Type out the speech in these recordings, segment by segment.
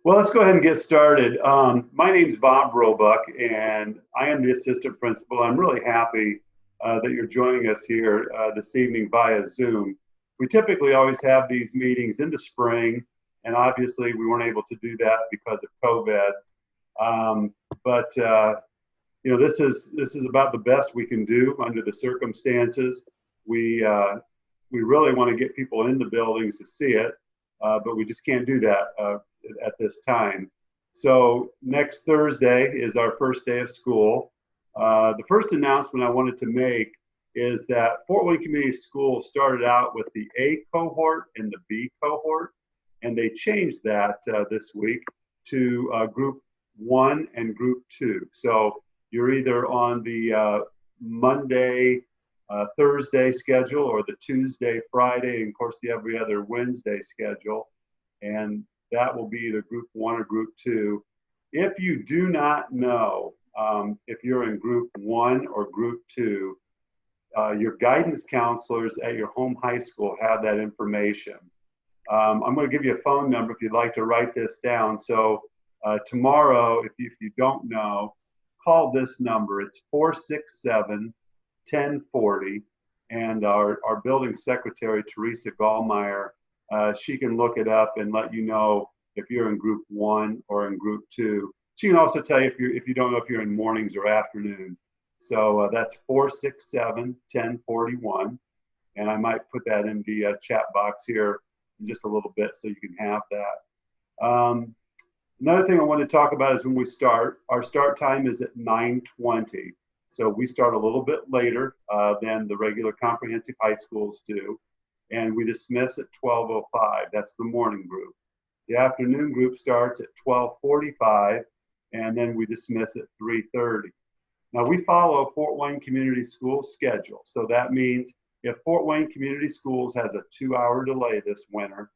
Well, let's go ahead and get started. My name's Bob Roebuck, and I am the assistant principal. I'm really happy that you're joining us here this evening via Zoom. We typically always have these meetings in the spring, and obviously we weren't able to do that because of COVID. But this is about the best we can do under the circumstances. We we really want to get people in the buildings to see it, but we just can't do that at this time. So next Thursday is our first day of school. The first announcement I wanted to make is that Fort Wayne Community Schools started out with the A cohort and the B cohort, and they changed that this week to Group 1 and Group 2. So you're either on the Monday, Thursday schedule or the Tuesday, Friday, and of course the every other Wednesday schedule. And that will be either Group 1 or Group 2. If you do not know if you're in Group 1 or Group 2, your guidance counselors at your home high school have that information. I'm going to give you a phone number if you'd like to write this down. So tomorrow, if you don't know, call this number. It's 467-1040. And our building secretary, Teresa Gallmeyer, she can look it up and let you know if you're in Group 1 or in Group 2. She can also tell you if you don't know if you're in mornings or afternoon. So that's 467-1041. And I might put that in the chat box here in just a little bit so you can have that. Another thing I want to talk about is when we start. Our start time is at 9:20. So we start a little bit later than the regular comprehensive high schools do. And we dismiss at 12:05. That's the morning group. The afternoon group starts at 12:45, and then we dismiss at 3:30. Now, we follow Fort Wayne Community Schools schedule. So that means if Fort Wayne Community Schools has a 2-hour delay this winter,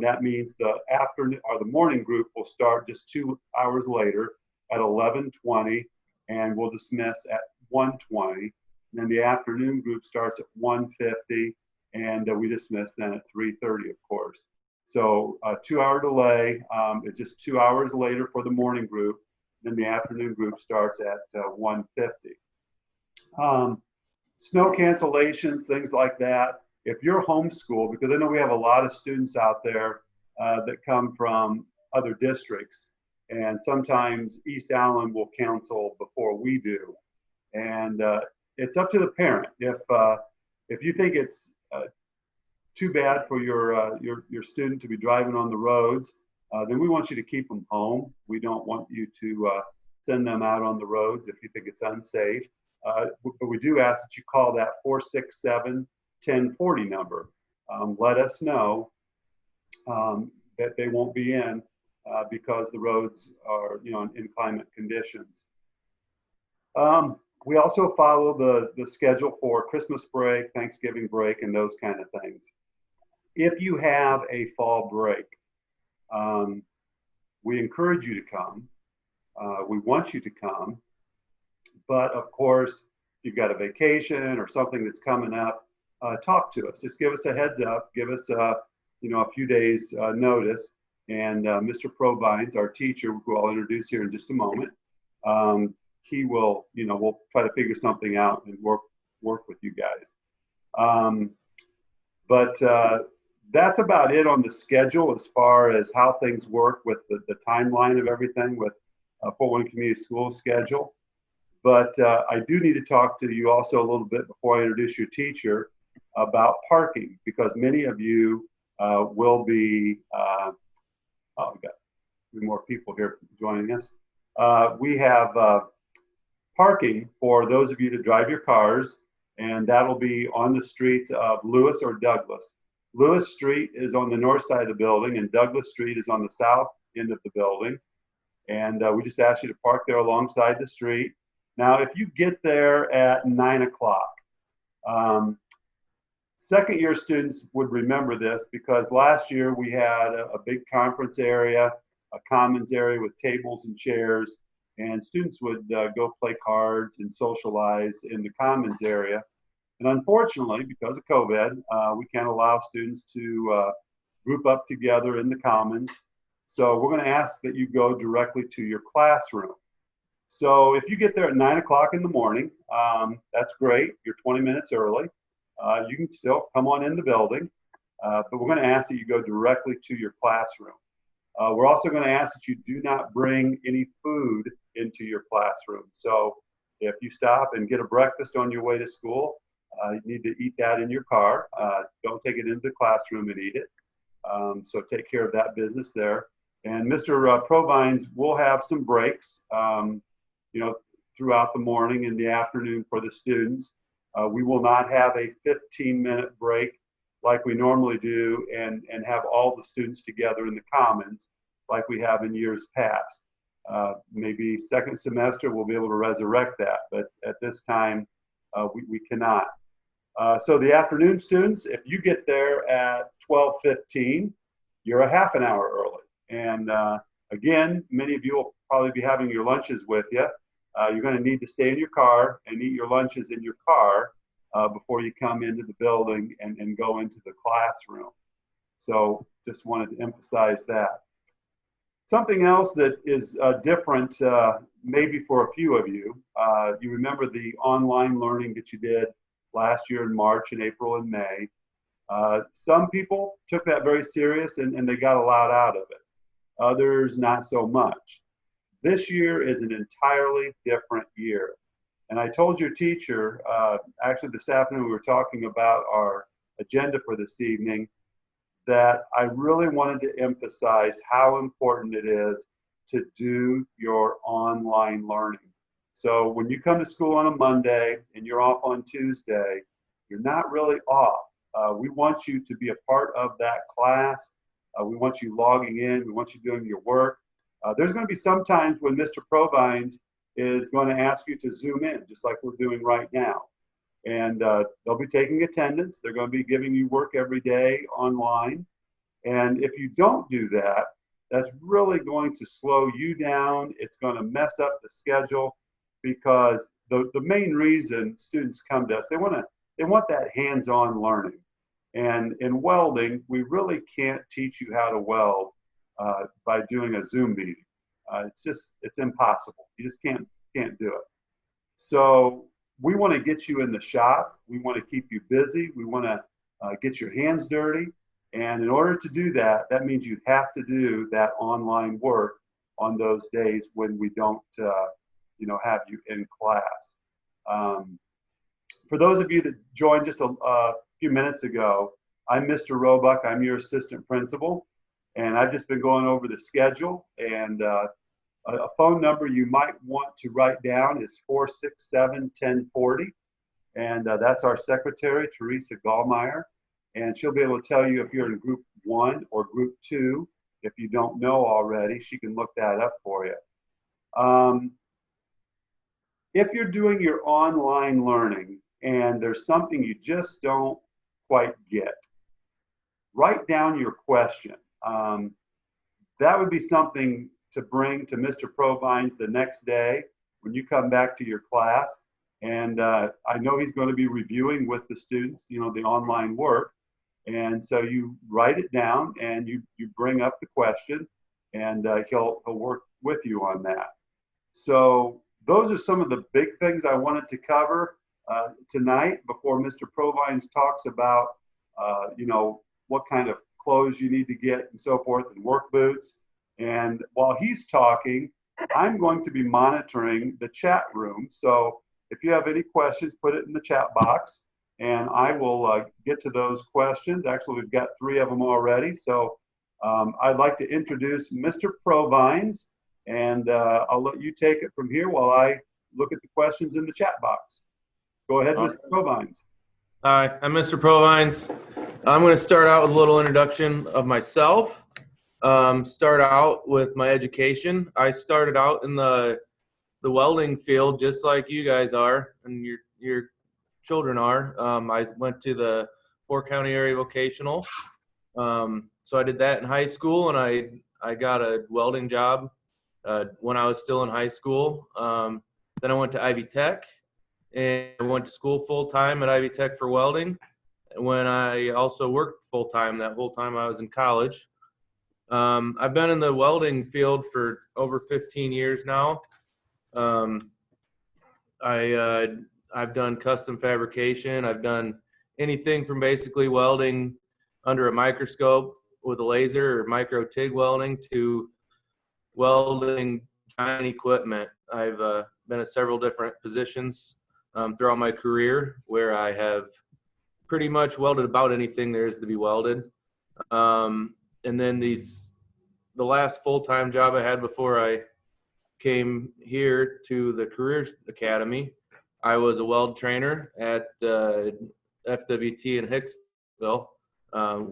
that means the afternoon or the morning group will start just 2 hours later at 11:20, and we'll dismiss at 1:20. And then the afternoon group starts at 1:50, and we dismiss then at 3:30, of course. So a 2-hour delay is just 2 hours later for the morning group. Then the afternoon group starts at 1:50. Snow cancellations, things like that. If you're homeschooled, because I know we have a lot of students out there that come from other districts, and sometimes East Allen will cancel before we do. And it's up to the parent. If you think it's too bad for your student to be driving on the roads, then we want you to keep them home. We don't want you to send them out on the roads if you think it's unsafe. But we do ask that you call that 467-1040 number. Let us know that they won't be in because the roads are in inclement conditions. We also follow the schedule for Christmas break, Thanksgiving break, and those kind of things. If you have a fall break, we encourage you to come. We want you to come. But of course, if you've got a vacation or something that's coming up, talk to us. Just give us a heads up. Give us a few days notice. And Mr. Provines, our teacher, who I'll introduce here in just a moment, he will, we'll try to figure something out and work with you guys. But that's about it on the schedule as far as how things work with the timeline of everything with Fort Wayne Community Schools schedule. But I do need to talk to you also a little bit before I introduce your teacher about parking, because many of you will be, we've got 3 more people here joining us. We have parking for those of you that drive your cars, and that'll be on the streets of Lewis or Douglas. Lewis Street is on the north side of the building, and Douglas Street is on the south end of the building. And we just ask you to park there alongside the street. Now, if you get there at 9 o'clock, second year students would remember this because last year we had a big conference area, a commons area with tables and chairs, and students would go play cards and socialize in the commons area. And unfortunately, because of COVID, we can't allow students to group up together in the commons. So we're going to ask that you go directly to your classroom. So if you get there at 9 o'clock in the morning, that's great. You're 20 minutes early. You can still come on in the building, but we're going to ask that you go directly to your classroom. We're also going to ask that you do not bring any food into your classroom. So if you stop and get a breakfast on your way to school, you need to eat that in your car. Don't take it into the classroom and eat it. So take care of that business there. And Mr. Provines will have some breaks, throughout the morning and the afternoon for the students. We will not have a 15-minute break like we normally do and have all the students together in the commons like we have in years past. Maybe second semester we'll be able to resurrect that, but at this time we cannot. So the afternoon students, if you get there at 12:15, you're a half an hour early. And again, many of you will probably be having your lunches with you. You're going to need to stay in your car and eat your lunches in your car before you come into the building and go into the classroom. So just wanted to emphasize that. Something else that is different, maybe for a few of you, you remember the online learning that you did last year in March and April and May. Some people took that very serious and they got a lot out of it. Others not so much. This year is an entirely different year. And I told your teacher, actually this afternoon we were talking about our agenda for this evening, that I really wanted to emphasize how important it is to do your online learning. So when you come to school on a Monday and you're off on Tuesday, you're not really off. We want you to be a part of that class. We want you logging in. We want you doing your work. There's going to be some times when Mr. Provines is going to ask you to zoom in, just like we're doing right now. And they'll be taking attendance. They're going to be giving you work every day online. And if you don't do that, that's really going to slow you down. It's going to mess up the schedule because the main reason students come to us, they want that hands-on learning. And in welding, we really can't teach you how to weld by doing a Zoom meeting. It's impossible. You just can't do it. So we want to get you in the shop. We want to keep you busy. We want to get your hands dirty. And in order to do that, that means you have to do that online work on those days when we don't, have you in class. For those of you that joined just a few minutes ago, I'm Mr. Roebuck. I'm your assistant principal, and I've just been going over the schedule. And a phone number you might want to write down is 467-1040, and that's our secretary, Teresa Gallmeyer. And she'll be able to tell you if you're in group 1 or group 2. If you don't know already, she can look that up for you. If you're doing your online learning and there's something you just don't quite get, write down your question. That would be something to bring to Mr. Provines the next day when you come back to your class. And I know he's going to be reviewing with the students, the online work. And so you write it down and you bring up the question, and he'll work with you on that. So those are some of the big things I wanted to cover tonight before Mr. Provines talks about, what kind of clothes you need to get and so forth, and work boots. And while he's talking, I'm going to be monitoring the chat room. So if you have any questions, put it in the chat box, and I will get to those questions. Actually, we've got 3 of them already. So I'd like to introduce Mr. Provines, and I'll let you take it from here while I look at the questions in the chat box. Go ahead, Mr. Provines. Hi, I'm Mr. Provines. I'm going to start out with a little introduction of myself. Start out with my education. I started out in the welding field just like you guys are and your children are. I went to the 4-county area vocational. So I did that in high school, and I got a welding job when I was still in high school. Then I went to Ivy Tech, and I went to school full-time at Ivy Tech for welding, when I also worked full-time that whole time I was in college. I've been in the welding field for over 15 years now. Um, I've done custom fabrication. I've done anything from basically welding under a microscope with a laser or micro TIG welding to welding giant equipment. I've been at several different positions throughout my career where I have pretty much welded about anything there is to be welded. And then the last full-time job I had before I came here to the Career Academy, I was a weld trainer at the FWT in Hicksville,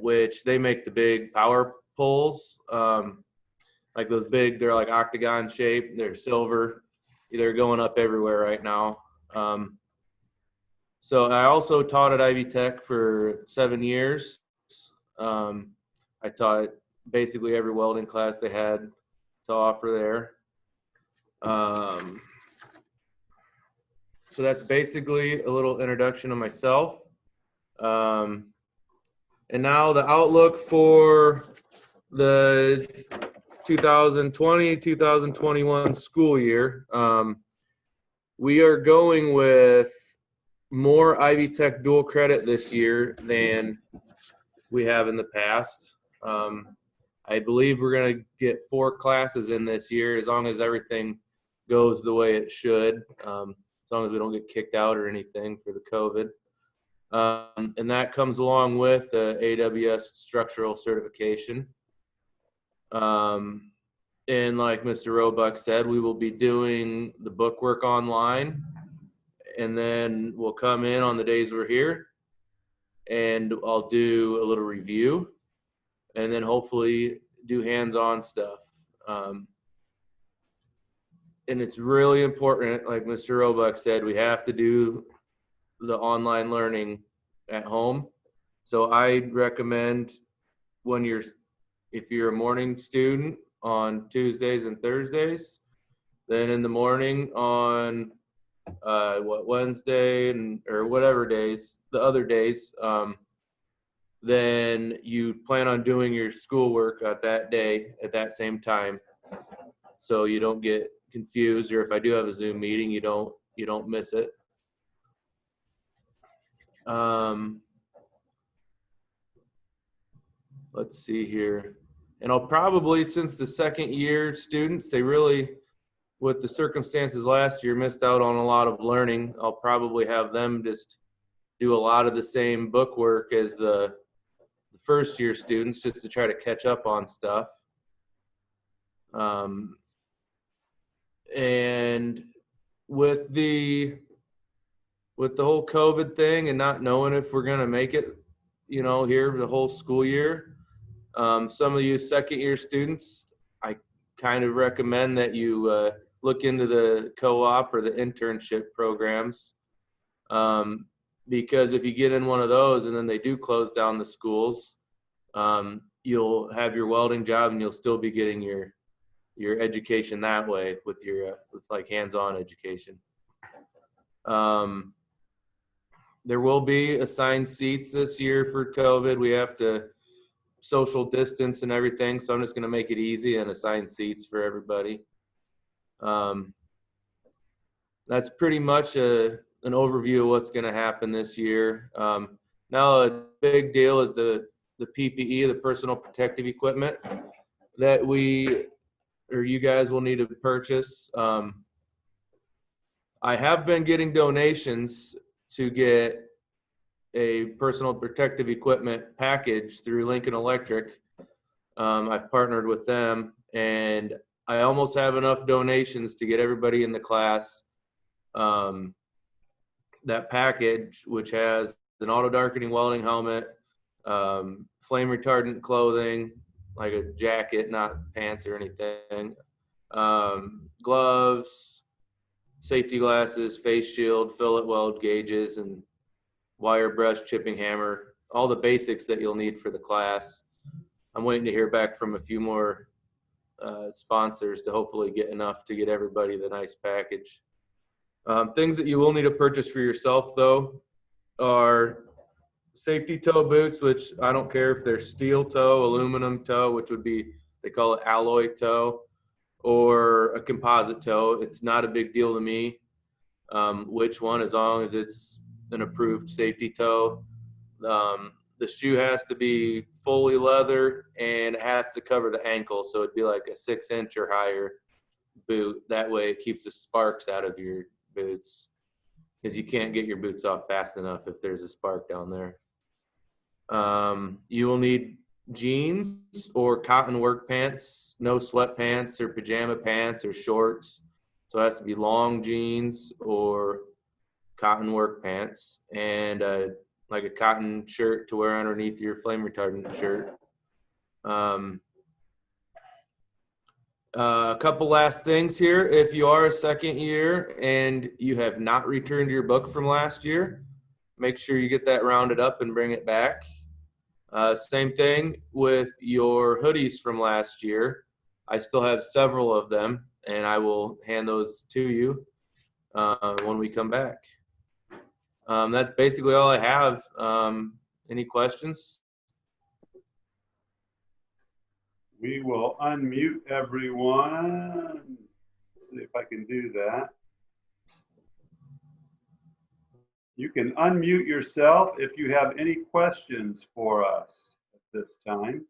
which they make the big power poles, like those big, they're like octagon shape, they're silver, they're going up everywhere right now. So I also taught at Ivy Tech for 7 years. I taught basically every welding class they had to offer there. So that's basically a little introduction of myself. And now the outlook for the 2020-2021 school year. We are going with more Ivy Tech dual credit this year than we have in the past. I believe we're going to get 4 classes in this year as long as everything goes the way it should, as long as we don't get kicked out or anything for the COVID. And that comes along with the AWS structural certification. And like Mr. Roebuck said, we will be doing the bookwork online, and then we'll come in on the days we're here and I'll do a little review and then hopefully do hands-on stuff. And it's really important, like Mr. Roebuck said, we have to do the online learning at home. So I recommend if you're a morning student on Tuesdays and Thursdays, then in the morning on Wednesday or whatever days, the other days, then you plan on doing your schoolwork at that day at that same time, so you don't get confused, or if I do have a Zoom meeting, you don't miss it. Let's see here. And I'll probably, since the second year students, they really, with the circumstances last year, missed out on a lot of learning. I'll probably have them just do a lot of the same book work as the first year students, just to try to catch up on stuff. And with the whole COVID thing and not knowing if we're going to make it, here the whole school year, some of you second year students, I kind of recommend that you look into the co-op or the internship programs, because if you get in one of those and then they do close down the schools, you'll have your welding job and you'll still be getting your education that way with like hands-on education. There will be assigned seats this year for COVID. We have to social distance and everything, so I'm just going to make it easy and assign seats for everybody. That's pretty much an overview of what's going to happen this year. Now a big deal is the PPE, the personal protective equipment that you guys will need to purchase. I have been getting donations to get a personal protective equipment package through Lincoln Electric. I've partnered with them, and I almost have enough donations to get everybody in the class that package, which has an auto darkening welding helmet, flame retardant clothing, like a jacket, not pants or anything, gloves, safety glasses, face shield, fillet weld gauges, and wire brush, chipping hammer, all the basics that you'll need for the class. I'm waiting to hear back from a few more sponsors to hopefully get enough to get everybody the nice package. Things that you will need to purchase for yourself, though, are safety toe boots, which I don't care if they're steel toe, aluminum toe, which would be They call it alloy toe or a composite toe. It's not a big deal to me which one, as long as it's an approved safety toe. The shoe has to be fully leather and it has to cover the ankle. So it'd be like a 6-inch or higher boot. That way it keeps the sparks out of your boots, because you can't get your boots off fast enough if there's a spark down there. You will need jeans or cotton work pants, no sweatpants or pajama pants or shorts. So it has to be long jeans or cotton work pants, and like a cotton shirt to wear underneath your flame retardant shirt. A couple last things here. If you are a second year and you have not returned your book from last year, make sure you get that rounded up and bring it back. Same thing with your hoodies from last year. I still have several of them, and I will hand those to you when we come back. That's basically all I have. Any questions? We will unmute everyone. See if I can do that. You can unmute yourself if you have any questions for us at this time.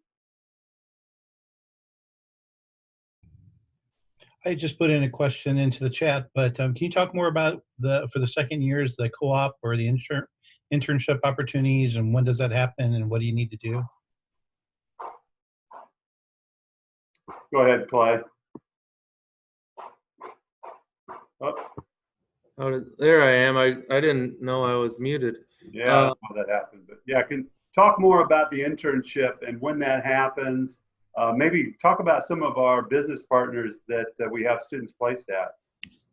I just put in a question into the chat, but can you talk more about for the second years, the co-op or the internship opportunities, and when does that happen and what do you need to do? Go ahead, Clay. Oh, there I am. I didn't know I was muted. Yeah, that's how that happened. But yeah, can talk more about the internship and when that happens. Maybe talk about some of our business partners that we have students placed at.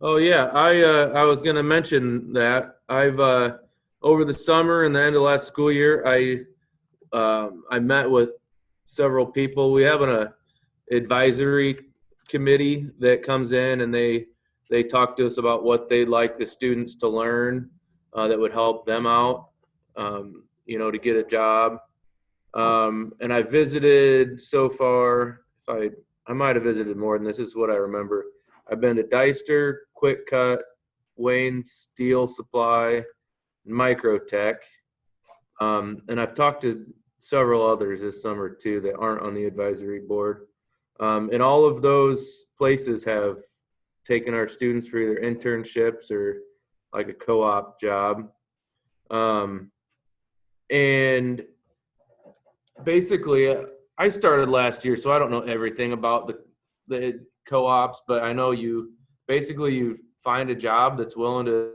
Oh yeah, I was going to mention that I've over the summer and the end of last school year, I met with several people. We have an advisory committee that comes in and they talk to us about what they'd like the students to learn that would help them out, to get a job. And I visited so far, I might have visited more than this. This is what I remember. I've been to Deister, Quick Cut, Wayne Steel Supply, Microtech. And I've talked to several others this summer too that aren't on the advisory board. And all of those places have taken our students for either internships or like a co-op job. And basically, I started last year, so I don't know everything about the co-ops, but I know you find a job that's willing to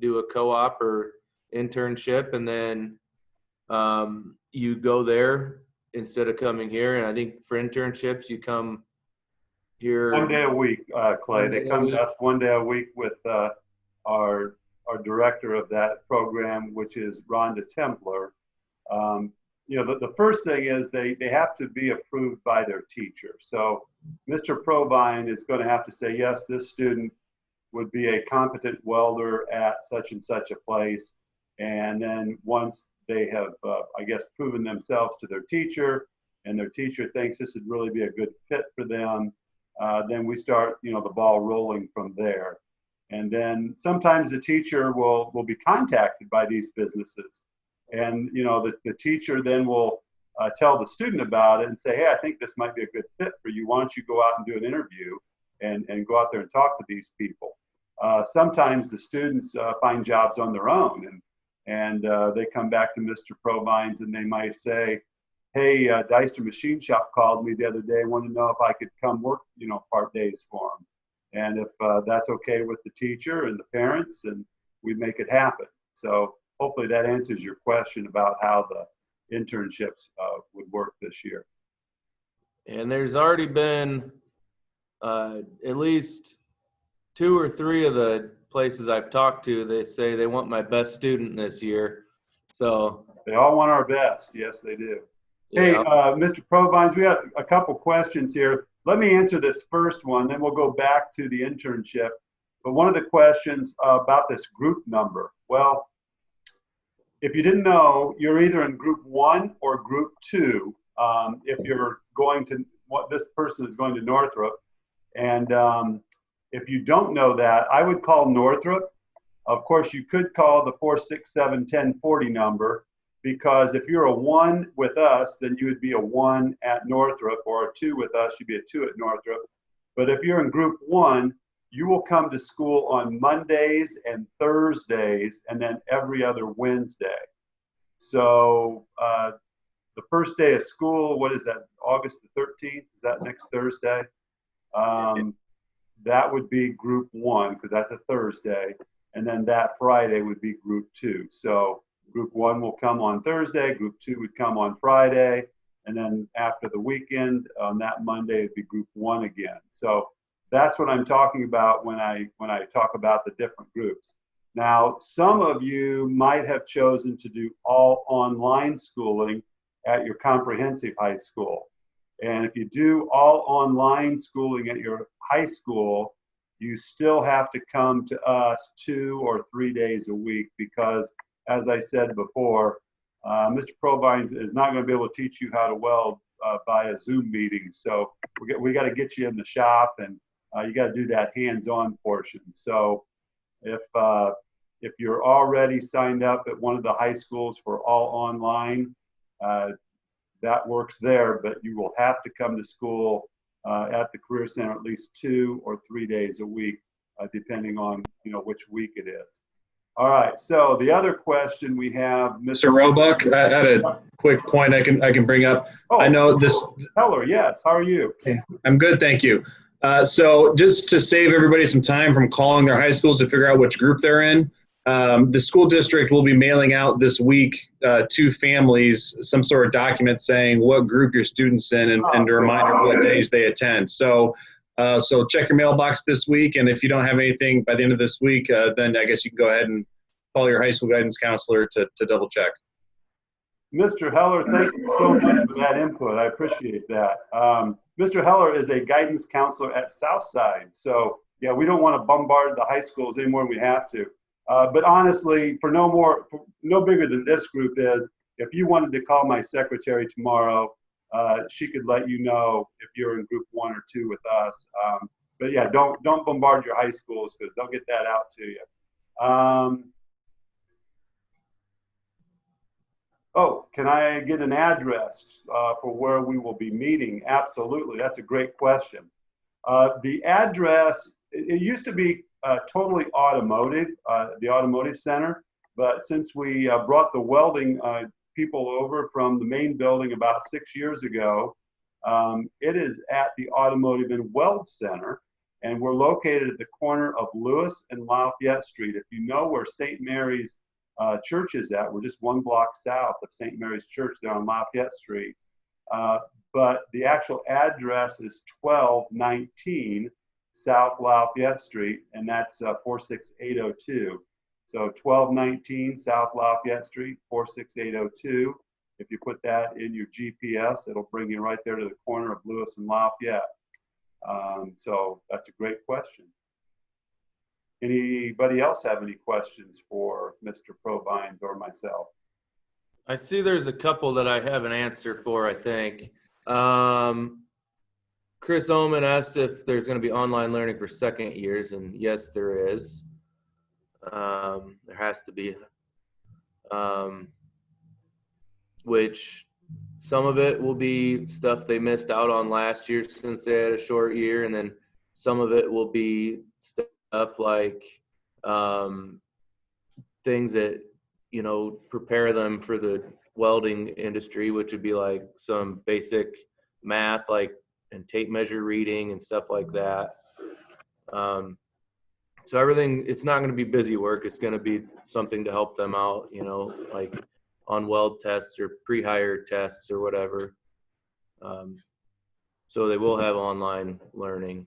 do a co-op or internship, and then you go there instead of coming here. And I think for internships, you come here 1 day a week, Clay. They come to us 1 day a week with our director of that program, which is Rhonda Templer. The first thing is they have to be approved by their teacher. So Mr. Provine is going to have to say, yes, this student would be a competent welder at such and such a place. And then once they have, proven themselves to their teacher, and their teacher thinks this would really be a good fit for them, then we start, the ball rolling from there. And then sometimes the teacher will be contacted by these businesses. And, the teacher then will tell the student about it and say, hey, I think this might be a good fit for you. Why don't you go out and do an interview and go out there and talk to these people? Sometimes the students find jobs on their own, and they come back to Mr. Provines and they might say, hey, Deister Machine Shop called me the other day, wanted to know if I could come work, part days for them. And if that's okay with the teacher and the parents, and we make it happen. So hopefully that answers your question about how the internships would work this year. And there's already been at least 2 or 3 of the places I've talked to, they say they want my best student this year. So they all want our best. Yes, they do. Yeah. Hey, Mr. Provines, we have a couple questions here. Let me answer this first one, then we'll go back to the internship. But one of the questions about this group number. Well, if you didn't know, you're either in group 1 or group 2 if you're going to what this person is going to Northrop. And if you don't know that, I would call Northrop. Of course, you could call the 467-1040 number, because if you're a 1 with us, then you would be a 1 at Northrop, or a 2 with us, you'd be a 2 at Northrop. But if you're in group 1, you will come to school on Mondays and Thursdays, and then every other Wednesday. So the first day of school, what is that, August the 13th? Is that next Thursday? That would be group 1, because that's a Thursday. And then that Friday would be group 2. So group 1 will come on Thursday, group 2 would come on Friday, and then after the weekend, on that Monday, it'd be group 1 again. So that's what I'm talking about when I talk about the different groups. Now, some of you might have chosen to do all online schooling at your comprehensive high school. And if you do all online schooling at your high school, you still have to come to us 2 or 3 days a week, because, as I said before, Mr. Provines is not going to be able to teach you how to weld by a Zoom meeting. So we got to get you in the shop, and you got to do that hands-on portion. So if you're already signed up at one of the high schools for all online, that works there, but you will have to come to school at the Career Center at least 2 or 3 days a week, depending on which week it is. All right. So the other question we have, Mr. Roebuck, I had a quick point I can bring up. Oh, I know this. Heller, yes. How are you? I'm good, thank you. So just to save everybody some time from calling their high schools to figure out which group they're in, the school district will be mailing out this week to families some sort of document saying what group your student's in, and a reminder what days they attend. So check your mailbox this week, and if you don't have anything by the end of this week, then I guess you can go ahead and call your high school guidance counselor to double check. Mr. Heller, thank you so much for that input. I appreciate that. Mr. Heller is a guidance counselor at Southside. So yeah, we don't want to bombard the high schools any more than we have to. But honestly, for no bigger than this group is, if you wanted to call my secretary tomorrow, she could let you know if you're in group 1 or 2 with us. But yeah, don't bombard your high schools, because they'll get that out to you. Oh, can I get an address for where we will be meeting? Absolutely, that's a great question. The address, it used to be totally automotive, the automotive center, but since we brought the welding people over from the main building about 6 years ago, it is at the Automotive and Weld Center, and we're located at the corner of Lewis and Lafayette Street. If you know where St. Mary's Church is at, we're just 1 block south of St. Mary's Church there on Lafayette Street. But the actual address is 1219 South Lafayette Street, and that's 46802. So 1219 South Lafayette Street, 46802. If you put that in your GPS, it'll bring you right there to the corner of Lewis and Lafayette. So that's a great question. Anybody else have any questions for Mr. Provines or myself? I see there's a couple that I have an answer for, I think. Chris Oman asked if there's going to be online learning for second years, and yes, there is. There has to be. Which some of it will be stuff they missed out on last year since they had a short year, and then some of it will be stuff like things that prepare them for the welding industry, which would be like some basic math, like and tape measure reading and stuff like that. So everything, it's not going to be busy work. It's going to be something to help them out, like on weld tests or pre-hire tests or whatever. So they will have online learning.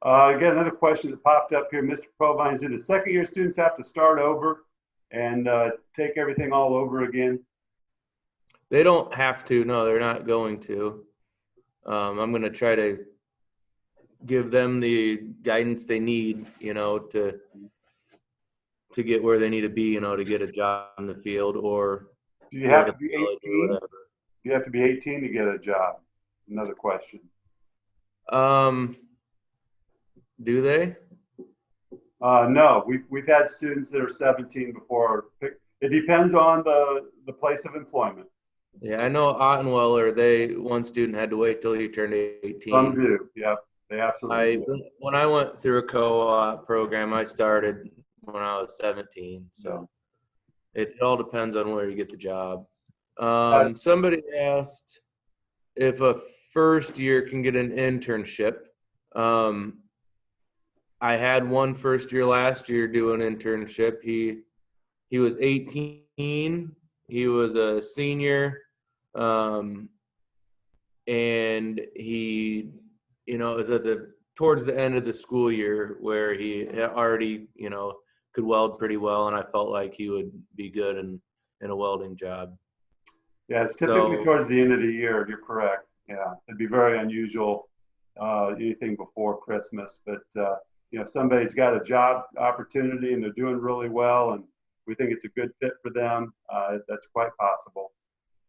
Again, another question that popped up here, Mr. Provines, do the second year students have to start over and take everything all over again? They don't have to. No, they're not going to. I'm going to try to give them the guidance they need, to get where they need to be, to get a job in the field, or do you have to be 18? Do you have to be 18 to get a job? another question. Do they? No, we've had students that are 17 before. It depends on the place of employment. Yeah, I know Ottenweller, one student had to wait till he turned 18. Some do. Yep, they absolutely do. When I went through a co-op program, I started when I was 17. So it all depends on where you get the job. Somebody asked if a first year can get an internship. I had one first year last year do an internship. He was 18. He was a senior. And he, was towards the end of the school year where he had already, could weld pretty well. And I felt like he would be good in a welding job. Yeah, it's typically towards the end of the year. You're correct. Yeah, it'd be very unusual, anything before Christmas. But, if somebody's got a job opportunity and they're doing really well and we think it's a good fit for them, that's quite possible.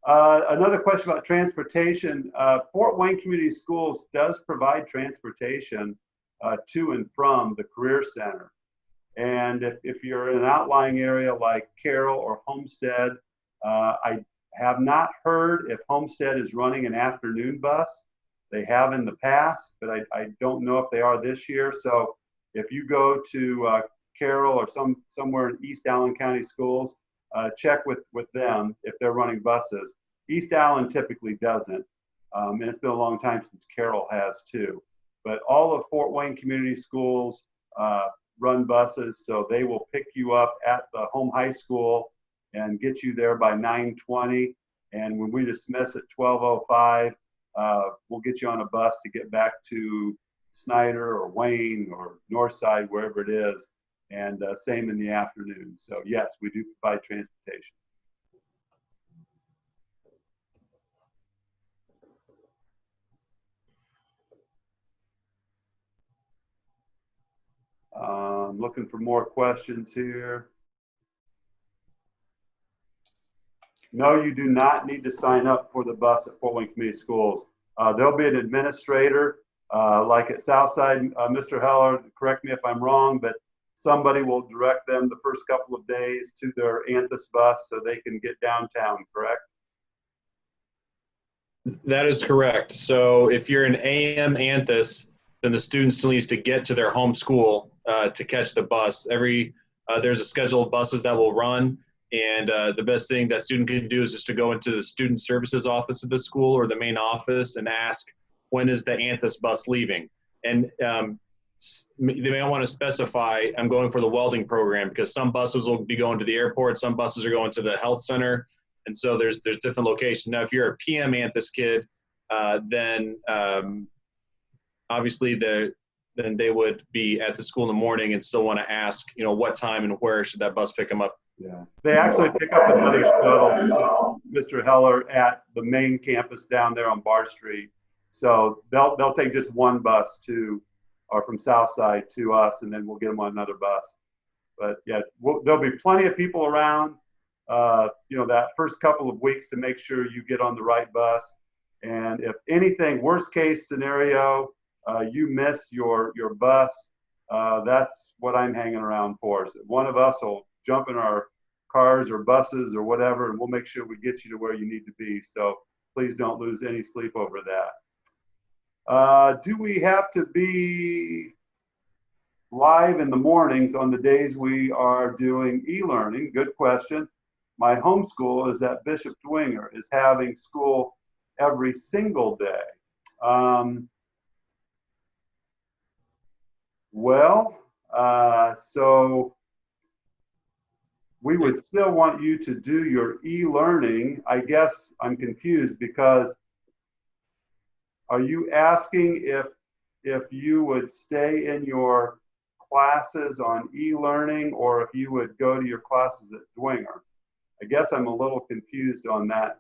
Another question about transportation. Fort Wayne Community Schools does provide transportation to and from the Career Center. And if you're in an outlying area like Carroll or Homestead, I have not heard if Homestead is running an afternoon bus. They have in the past, but I don't know if they are this year. So if you go to Carroll or somewhere in East Allen County Schools, check with them if they're running buses. East Allen typically doesn't, and it's been a long time since Carroll has too. But all of Fort Wayne Community Schools run buses, so they will pick you up at the home high school and get you there by 9:20. And when we dismiss at 12:05, we'll get you on a bus to get back to Snyder or Wayne or Northside, wherever it is. And same in the afternoon. So yes, we do provide transportation. Looking for more questions here. No, you do not need to sign up for the bus at Fort Wayne Community Schools. There'll be an administrator, like at Southside. Mr. Heller, correct me if I'm wrong, but somebody will direct them the first couple of days to their Anthus bus so they can get downtown, correct? That is correct. So if you're an AM Anthus, then the student still needs to get to their home school to catch the bus. There's a schedule of buses that will run, and the best thing that student can do is just to go into the student services office of the school or the main office and ask, when is the Anthus bus leaving? And they may want to specify, I'm going for the welding program, because some buses will be going to the airport, some buses are going to the health center, and so there's different locations. Now, if you're a PM Anthus kid, then obviously then they would be at the school in the morning and still want to ask, what time and where should that bus pick them up. Yeah, they actually pick up another shuttle, Mr. Heller, at the main campus down there on Bar Street. So they'll take just one bus from Southside to us, and then we'll get them on another bus. But yeah, there'll be plenty of people around, that first couple of weeks to make sure you get on the right bus. And if anything, worst case scenario, you miss your bus, that's what I'm hanging around for. So one of us will jump in our cars or buses or whatever, and we'll make sure we get you to where you need to be. So please don't lose any sleep over that. Do we have to be live in the mornings on the days we are doing e-learning? Good question. My home school is at Bishop Dwenger, is having school every single day. So we would still want you to do your e-learning. I guess I'm confused, because are you asking if you would stay in your classes on e-learning, or if you would go to your classes at Dwenger? I guess I'm a little confused on that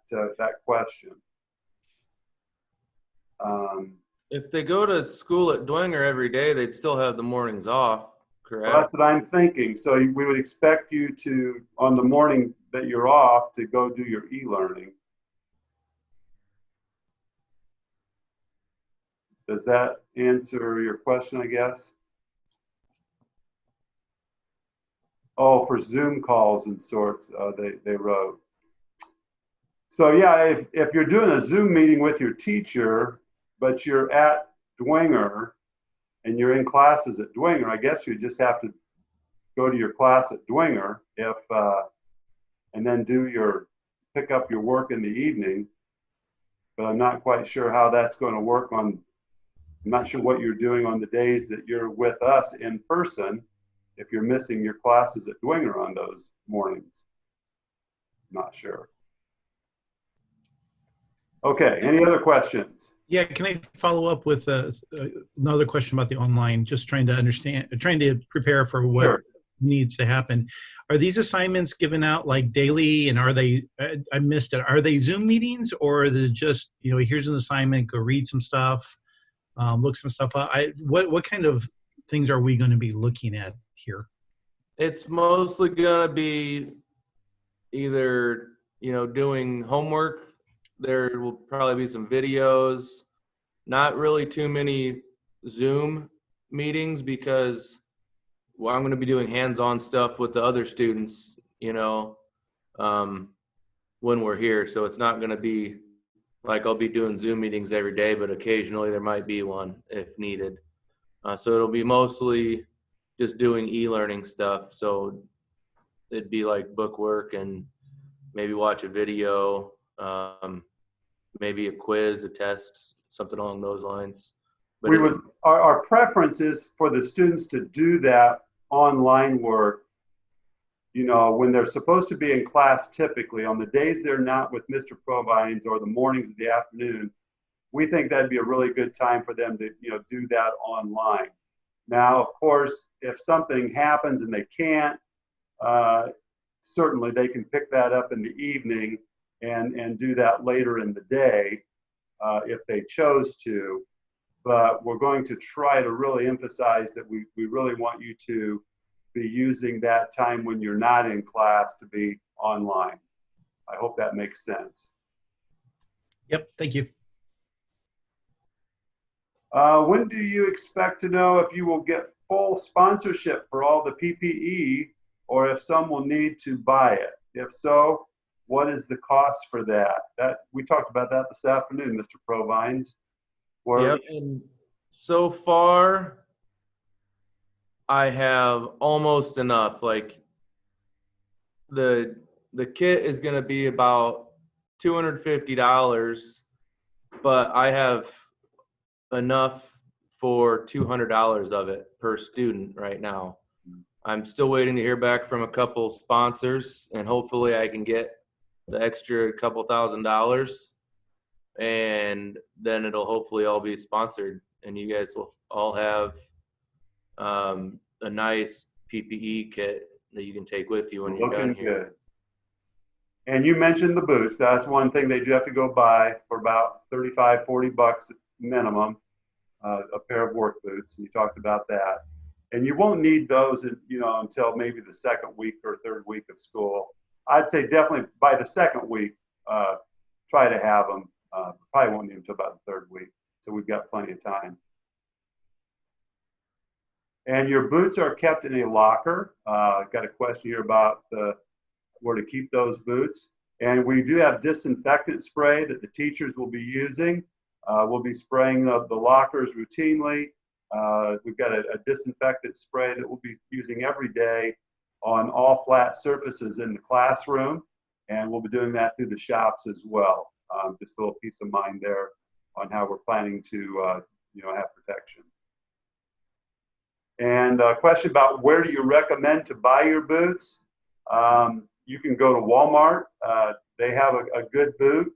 question. If they go to school at Dwenger every day, they'd still have the mornings off, correct? Well, that's what I'm thinking. So we would expect you to, on the morning that you're off, to go do your e-learning. Does that answer your question, I guess? Oh, for Zoom calls and sorts, they wrote. So yeah, if you're doing a Zoom meeting with your teacher, but you're at Dwenger and you're in classes at Dwenger, I guess you just have to go to your class at Dwenger and then pick up your work in the evening. But I'm not quite sure how that's going to work I'm not sure what you're doing on the days that you're with us in person, if you're missing your classes at Dwenger on those mornings. Not sure. Okay, any other questions? Yeah, can I follow up with another question about the online? Just trying to understand, trying to prepare for what Sure. needs to happen. Are these assignments given out like daily, and are they? I missed it. Are they Zoom meetings, or is it just, you know, here's an assignment, go read some stuff, look some stuff up? What kind of things are we going to be looking at here? It's mostly gonna be either, you know, doing homework. There will probably be some videos, not really too many Zoom meetings because, well, I'm going to be doing hands-on stuff with the other students, you know, when we're here. So it's not going to be like I'll be doing Zoom meetings every day, but occasionally there might be one if needed. So it'll be mostly just doing e-learning stuff. So it'd be like book work and maybe watch a video, maybe a quiz, a test, something along those lines. But our preference is for the students to do that online work, you know, when they're supposed to be in class. Typically on the days they're not with Mr. Provines or the mornings or the afternoon, we think that'd be a really good time for them to, you know, do that online. Now, of course, if something happens and they can't, certainly they can pick that up in the evening and do that later in the day if they chose to. But we're going to try to really emphasize that we really want you to be using that time when you're not in class to be online. I hope that makes sense. Yep, thank you. When do you expect to know if you will get full sponsorship for all the PPE or if some will need to buy it? If so, what is the cost for that? We talked about that this afternoon, Mr. Provines. Yep, and so far I have almost enough. Like the kit is going to be about $250, but I have enough for $200 of it per student right now. I'm still waiting to hear back from a couple sponsors, and hopefully I can get the extra couple $1,000, and then it'll hopefully all be sponsored, and you guys will all have a nice PPE kit that you can take with you when you're done here. Good. And you mentioned the boots. That's one thing they do have to go buy for about $35, $40 minimum, a pair of work boots. And you talked about that. And you won't need those, you know, until maybe the second week or third week of school. I'd say definitely by the second week, try to have them. Probably won't need them until about the third week. So we've got plenty of time. And your boots are kept in a locker. I've got a question here about where to keep those boots. And we do have disinfectant spray that the teachers will be using. We'll be spraying the lockers routinely. We've got a disinfectant spray that we'll be using every day on all flat surfaces in the classroom. And we'll be doing that through the shops as well. Just a little peace of mind there on how we're planning to you know, have protection. And a question about where do you recommend to buy your boots? You can go to Walmart. They have a good boot,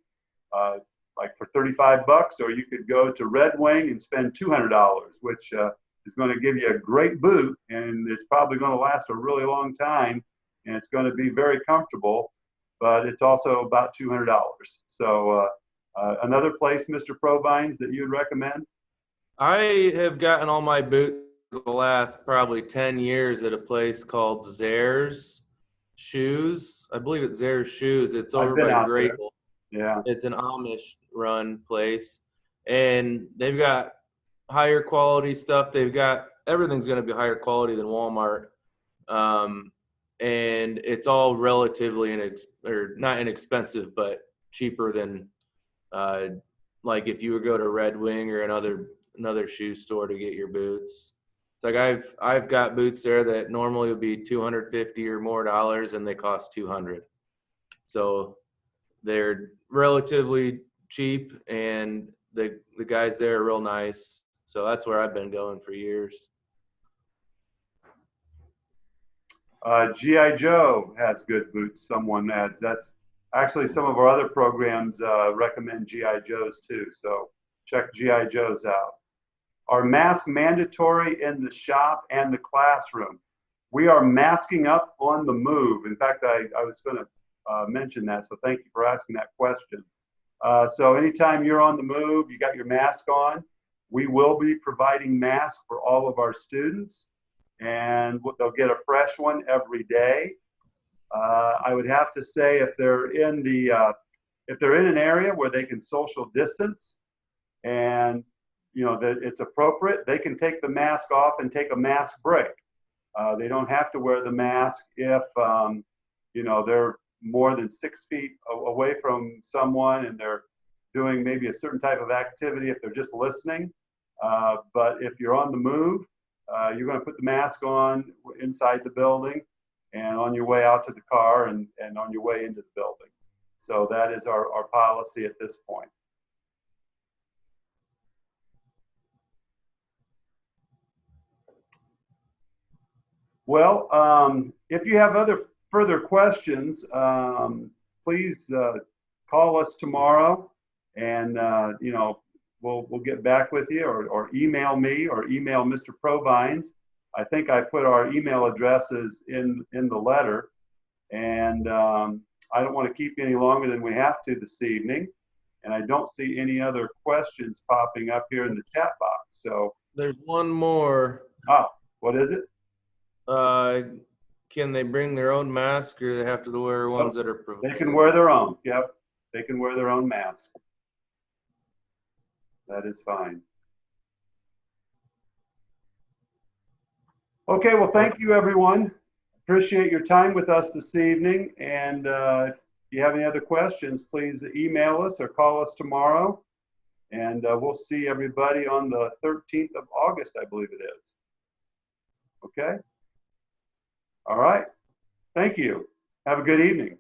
like for $35, or you could go to Red Wing and spend $200, which is going to give you a great boot, and it's probably going to last a really long time, and it's going to be very comfortable, but it's also about $200. So another place, Mr. Provines, that you'd recommend? I have gotten all my boots for the last probably 10 years at a place called Zare's Shoes. I believe it's Zare's Shoes. It's over by Grable. Yeah. It's an Amish run place, and they've got higher quality stuff. They've got everything's going to be higher quality than Walmart, and it's all relatively or not inexpensive, but cheaper than like if you would go to Red Wing or another shoe store to get your boots. It's like I've got boots there that normally would be $250 or more, and they cost $200. So they're relatively cheap, and the guys there are real nice. So that's where I've been going for years. G.I. Joe has good boots, someone adds. That's actually some of our other programs recommend G.I. Joes too. So check G.I. Joes out. Are masks mandatory in the shop and the classroom? We are masking up on the move. In fact, I was going to mention that, so thank you for asking that question. So anytime you're on the move, you got your mask on, we will be providing masks for all of our students, and they'll get a fresh one every day. I would have to say if they're in an area where they can social distance and that it's appropriate, they can take the mask off and take a mask break. They don't have to wear the mask if they're more than 6 feet away from someone and they're doing maybe a certain type of activity, if they're just listening. But if you're on the move, you're going to put the mask on inside the building and on your way out to the car and on your way into the building. So that is our policy at this point. Well, if you have further questions, please call us tomorrow, and we'll get back with you, or email me, or email Mr. Provines. I think I put our email addresses in the letter, and I don't want to keep you any longer than we have to this evening, and I don't see any other questions popping up here in the chat box. So there's one more. Oh, what is it? Can they bring their own mask, or they have to wear ones that are provided? They can wear their own. Yep, they can wear their own mask. That is fine. Okay, well, thank you, everyone. Appreciate your time with us this evening. And if you have any other questions, please email us or call us tomorrow. And we'll see everybody on the 13th of August, I believe it is. Okay? All right. Thank you. Have a good evening.